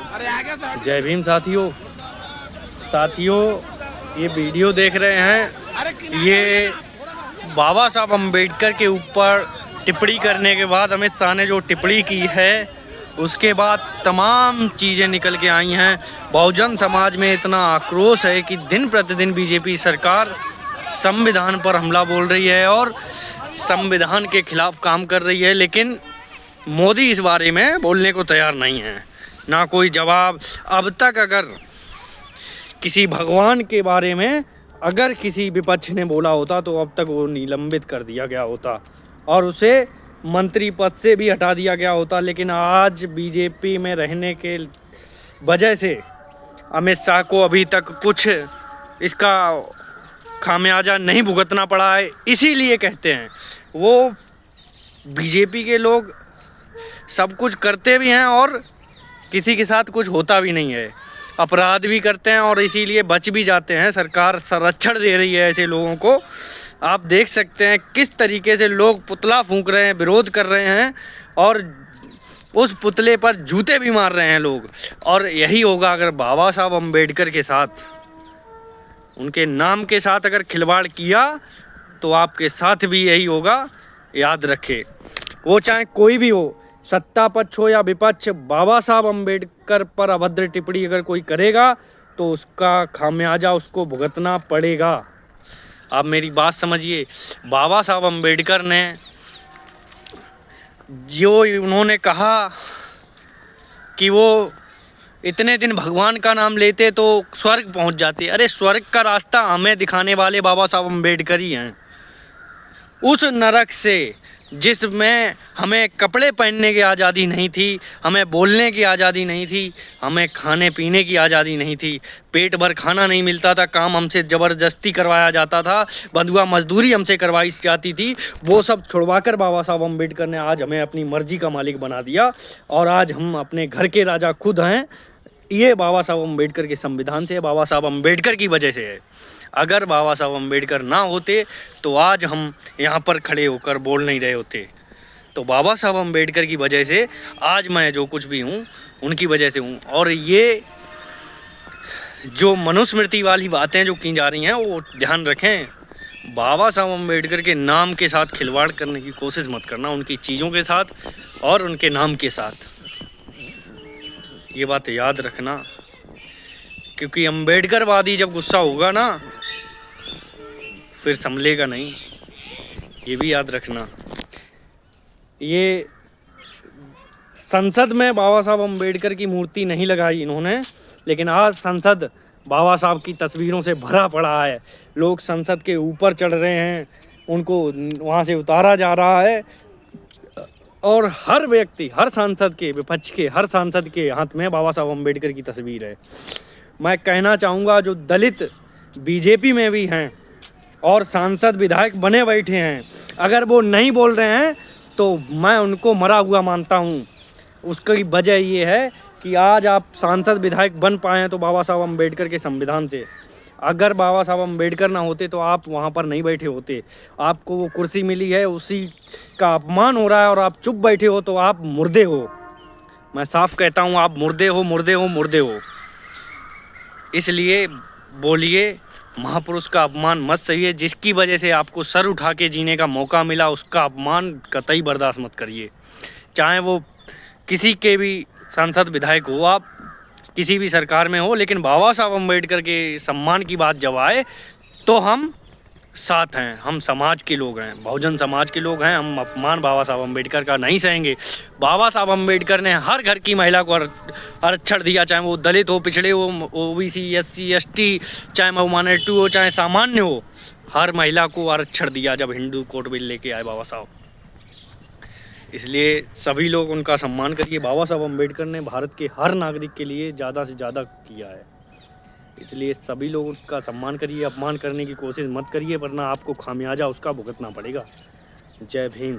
जय भीम साथियों। ये वीडियो देख रहे हैं, ये बाबा साहब अम्बेडकर के ऊपर टिप्पणी करने के बाद अमित शाह ने जो टिप्पणी की है उसके बाद तमाम चीज़ें निकल के आई हैं। बहुजन समाज में इतना आक्रोश है कि दिन प्रतिदिन बीजेपी सरकार संविधान पर हमला बोल रही है और संविधान के खिलाफ काम कर रही है, लेकिन मोदी इस बारे में बोलने को तैयार नहीं है, ना कोई जवाब। अब तक अगर किसी भगवान के बारे में अगर किसी विपक्ष ने बोला होता तो अब तक वो निलंबित कर दिया गया होता और उसे मंत्री पद से भी हटा दिया गया होता। लेकिन आज बीजेपी में रहने के वजह से अमित शाह को अभी तक कुछ इसका खामियाजा नहीं भुगतना पड़ा है। इसीलिए कहते हैं वो बीजेपी के लोग सब कुछ करते भी हैं और किसी के साथ कुछ होता भी नहीं है, अपराध भी करते हैं और इसीलिए बच भी जाते हैं। सरकार संरक्षण दे रही है ऐसे लोगों को। आप देख सकते हैं किस तरीके से लोग पुतला फूंक रहे हैं, विरोध कर रहे हैं और उस पुतले पर जूते भी मार रहे हैं लोग। और यही होगा अगर बाबा साहब अम्बेडकर के साथ, उनके नाम के साथ अगर खिलवाड़ किया तो आपके साथ भी यही होगा। याद रखें, वो चाहे कोई भी हो, सत्ता पक्ष हो या विपक्ष, बाबा साहब अम्बेडकर पर अभद्र टिप्पणी अगर कोई करेगा तो उसका खामियाजा उसको भुगतना पड़ेगा। आप मेरी बात समझिए। बाबा साहब अम्बेडकर ने जो उन्होंने कहा कि वो इतने दिन भगवान का नाम लेते तो स्वर्ग पहुंच जाते। अरे स्वर्ग का रास्ता हमें दिखाने वाले बाबा साहब अम्बेडकर ही हैं। उस नरक से जिसमें हमें कपड़े पहनने की आज़ादी नहीं थी, हमें बोलने की आज़ादी नहीं थी, हमें खाने पीने की आज़ादी नहीं थी, पेट भर खाना नहीं मिलता था, काम हमसे ज़बरदस्ती करवाया जाता था, बंधुआ मजदूरी हमसे करवाई जाती थी, वो सब छुड़वाकर बाबा साहब अम्बेडकर ने आज हमें अपनी मर्जी का मालिक बना दिया और आज हम अपने घर के राजा खुद हैं। ये बाबा साहब अम्बेडकर के संविधान से, बाबा साहब अम्बेडकर की वजह से है। अगर बाबा साहब अम्बेडकर ना होते तो आज हम यहाँ पर खड़े होकर बोल नहीं रहे होते। तो बाबा साहब अम्बेडकर की वजह से आज मैं जो कुछ भी हूँ उनकी वजह से हूँ। और ये जो मनुस्मृति वाली बातें जो की जा रही हैं वो ध्यान रखें। बाबा साहब अम्बेडकर के नाम के साथ खिलवाड़ करने की कोशिश मत करना, उनकी चीज़ों के साथ और उनके नाम के साथ। ये बात याद रखना, क्योंकि अम्बेडकरवादी जब गुस्सा होगा ना फिर संभलेगा नहीं। ये भी याद रखना। ये संसद में बाबा साहब अम्बेडकर की मूर्ति नहीं लगाई इन्होंने, लेकिन आज संसद बाबा साहब की तस्वीरों से भरा पड़ा है। लोग संसद के ऊपर चढ़ रहे हैं, उनको वहाँ से उतारा जा रहा है और हर व्यक्ति, हर सांसद के, विपक्ष के हर सांसद के हाथ में बाबा साहब अम्बेडकर की तस्वीर है। मैं कहना चाहूँगा जो दलित बीजेपी में भी हैं और सांसद विधायक बने बैठे हैं, अगर वो नहीं बोल रहे हैं तो मैं उनको मरा हुआ मानता हूँ। उसकी वजह ये है कि आज आप सांसद विधायक बन पाए हैं तो बाबा साहब अम्बेडकर के संविधान से। अगर बाबा साहब अम्बेडकर ना होते तो आप वहाँ पर नहीं बैठे होते। आपको वो कुर्सी मिली है, उसी का अपमान हो रहा है और आप चुप बैठे हो तो आप मुर्दे हो। मैं साफ कहता हूँ, आप मुर्दे हो, मुर्दे हो, मुर्दे हो। इसलिए बोलिए, महापुरुष का अपमान मत सहिए। जिसकी वजह से आपको सर उठा के जीने का मौका मिला उसका अपमान कतई बर्दाश्त मत करिए। चाहे वो किसी के भी सांसद विधायक हो, आप किसी भी सरकार में हो, लेकिन बाबा साहब अम्बेडकर के सम्मान की बात जब आए तो हम साथ हैं। हम समाज के लोग हैं, बहुजन समाज के लोग हैं। हम अपमान बाबा साहब अम्बेडकर का नहीं सहेंगे। बाबा साहब अम्बेडकर ने हर घर की महिला को आरक्षण दिया, चाहे वो दलित हो, पिछड़े हो, ओबीसी, एससी, एसटी, चाहे वो माइनॉरिटी हो, चाहे सामान्य हो, हर महिला को आरक्षण दिया जब हिंदू कोड बिल लेके आए बाबा साहब। इसलिए सभी लोग उनका सम्मान करिए। बाबा साहब अम्बेडकर ने भारत के हर नागरिक के लिए ज़्यादा से ज़्यादा किया है, इसलिए सभी लोग उसका सम्मान करिए। अपमान करने की कोशिश मत करिए, वरना आपको खामियाजा उसका भुगतना पड़ेगा। जय भीम।